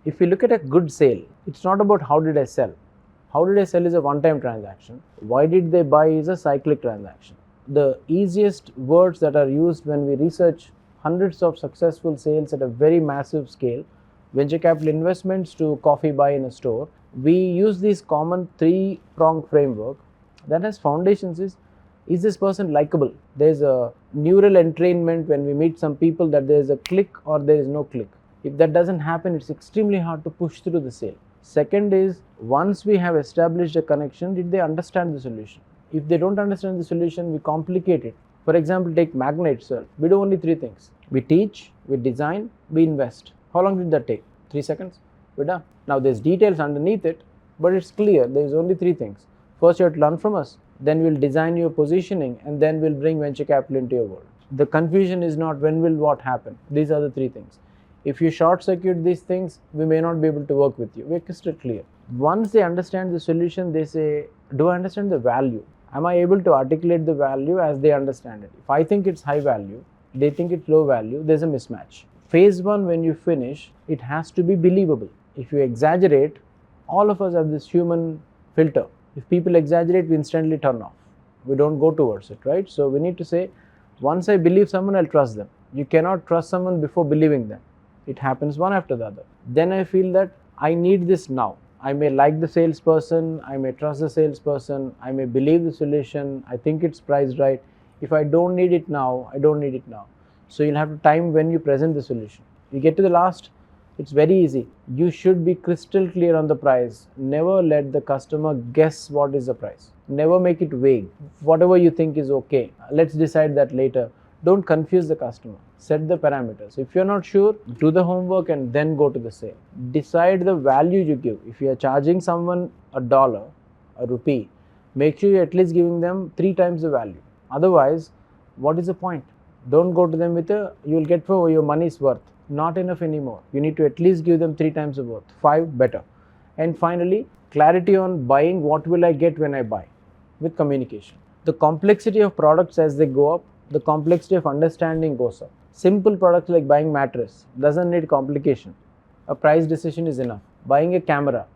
If you look at a good sale, it's not about how did I sell. How did I sell is a one-time transaction. Why did they buy is a cyclic transaction. The easiest words that are used when we research hundreds of successful sales at a very massive scale, venture capital investments to coffee buy in a store, we use this common three-pronged framework that has foundations. Is this person likable? There's a neural entrainment when we meet some people that there's a click or there is no click. If that doesn't happen, it's extremely hard to push through the sale. Second is, once we have established a connection, did they understand the solution? If they don't understand the solution, we complicate it. For example, take Magna itself. We do only three things. We teach, we design, we invest. How long did that take? 3 seconds? We're done. Now there's details underneath it, but it's clear there's only three things. First you have to learn from us, then we'll design your positioning, and then we'll bring venture capital into your world. The confusion is not when will what happen. These are the three things. If you short circuit these things, we may not be able to work with you. We're crystal clear. Once they understand the solution, they say, do I understand the value? Am I able to articulate the value as they understand it? If I think it's high value, they think it's low value, there's a mismatch. Phase one, when you finish, it has to be believable. If you exaggerate, all of us have this human filter. If people exaggerate, we instantly turn off. We don't go towards it, right? So we need to say, once I believe someone, I'll trust them. You cannot trust someone before believing them. It happens one after the other. Then I feel that I need this now. I may like the salesperson, I may trust the salesperson, I may believe the solution, I think it's priced right. If I don't need it now, I don't need it now. So you'll have to time when you present the solution. You get to the last, it's very easy. You should be crystal clear on the price. Never let the customer guess what is the price. Never make it vague. Whatever you think is okay, let's decide that later. Don't confuse the customer. Set the parameters. If you're not sure, do the homework and then go to the sale. Decide the value you give. If you are charging someone $1, a rupee, make sure you're at least giving them 3 times the value. Otherwise, what is the point? Don't go to them with you'll get for your money's worth. Not enough anymore. You need to at least give them 3 times the worth. 5 better. And finally, clarity on buying. What will I get when I buy? With communication. The complexity of products as they go up, the complexity of understanding goes up. Simple products like buying mattress doesn't need complication. A price decision is enough. Buying a camera,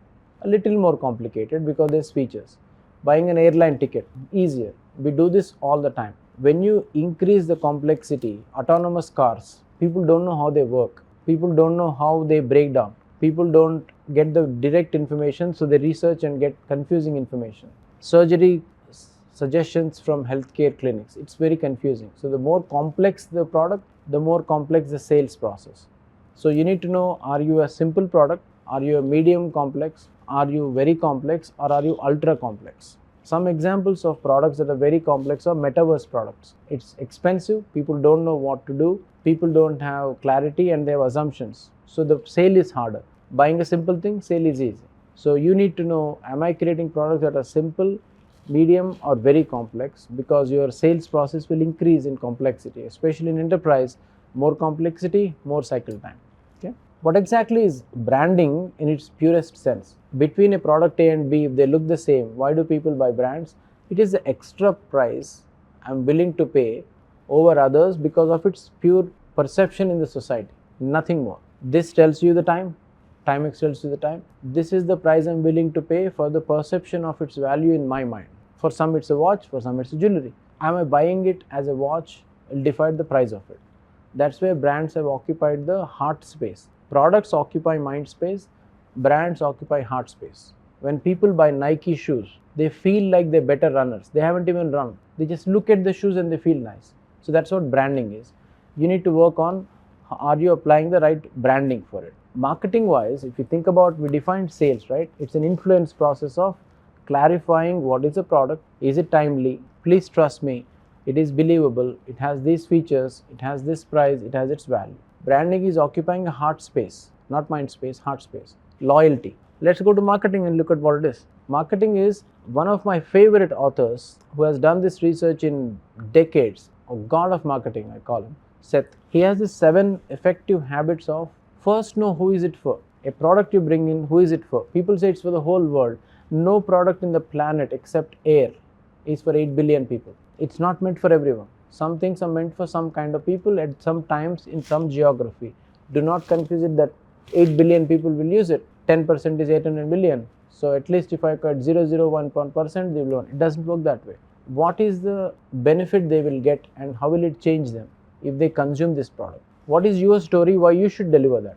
a little more complicated because there's features. Buying an airline ticket, easier. We do this all the time. When you increase the complexity, autonomous cars, people don't know how they work. People don't know how they break down. People don't get the direct information, so they research and get confusing information. Surgery suggestions from healthcare clinics, it's very confusing. So the more complex the product, the more complex the sales process. So you need to know, are you a simple product? Are you a medium complex? Are you very complex? Or are you ultra complex? Some examples of products that are very complex are metaverse products. It's expensive, people don't know what to do, people don't have clarity and they have assumptions. So the sale is harder. Buying a simple thing, sale is easy. So you need to know, am I creating products that are simple, medium or very complex? Because your sales process will increase in complexity, especially in enterprise. More complexity, more cycle time. Okay. What exactly is branding in its purest sense? Between a product A and B, if they look the same, why do people buy brands? It is the extra price I'm willing to pay over others because of its pure perception in the society, nothing more. This tells you the time, Timex tells you the time. This is the price I'm willing to pay for the perception of its value in my mind. For some it's a watch, for some it's a jewelry. Am I buying it as a watch? I'll divide the price of it. That's where brands have occupied the heart space. Products occupy mind space, brands occupy heart space. When people buy Nike shoes, they feel like they're better runners. They haven't even run. They just look at the shoes and they feel nice. So that's what branding is. You need to work on, are you applying the right branding for it? Marketing wise, if you think about, we defined sales, right? It's an influence process of clarifying what is the product, is it timely, please trust me, it is believable, it has these features, it has this price, it has its value. Branding is occupying a heart space, not mind space, heart space. Loyalty. Let's go to marketing and look at what it is. Marketing is one of my favorite authors who has done this research in decades, a god of marketing, I call him, Seth. He has these 7 effective habits of first know who is it for. A product you bring in, who is it for? People say it's for the whole world. No product in the planet except air is for 8 billion people. It's not meant for everyone. Some things are meant for some kind of people at some times in some geography. Do not confuse it that 8 billion people will use it. 10% is 800 million. So at least if I cut 0.001%, they will own. It doesn't work that way. What is the benefit they will get and how will it change them if they consume this product? What is your story why you should deliver that,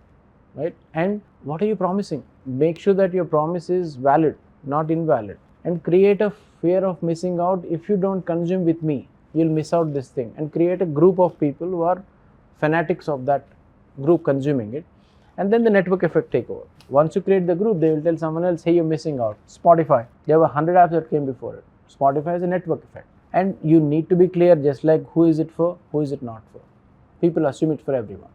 right? And what are you promising? Make sure that your promise is valid, not invalid, and create a fear of missing out. If you don't consume with me, you'll miss out this thing, and create a group of people who are fanatics of that group consuming it, and then the network effect take over. Once you create the group, they will tell someone else, hey, you're missing out. Spotify, there were 100 apps that came before it. Spotify is a network effect, and you need to be clear, just like who is it for, who is it not for. People assume it for everyone.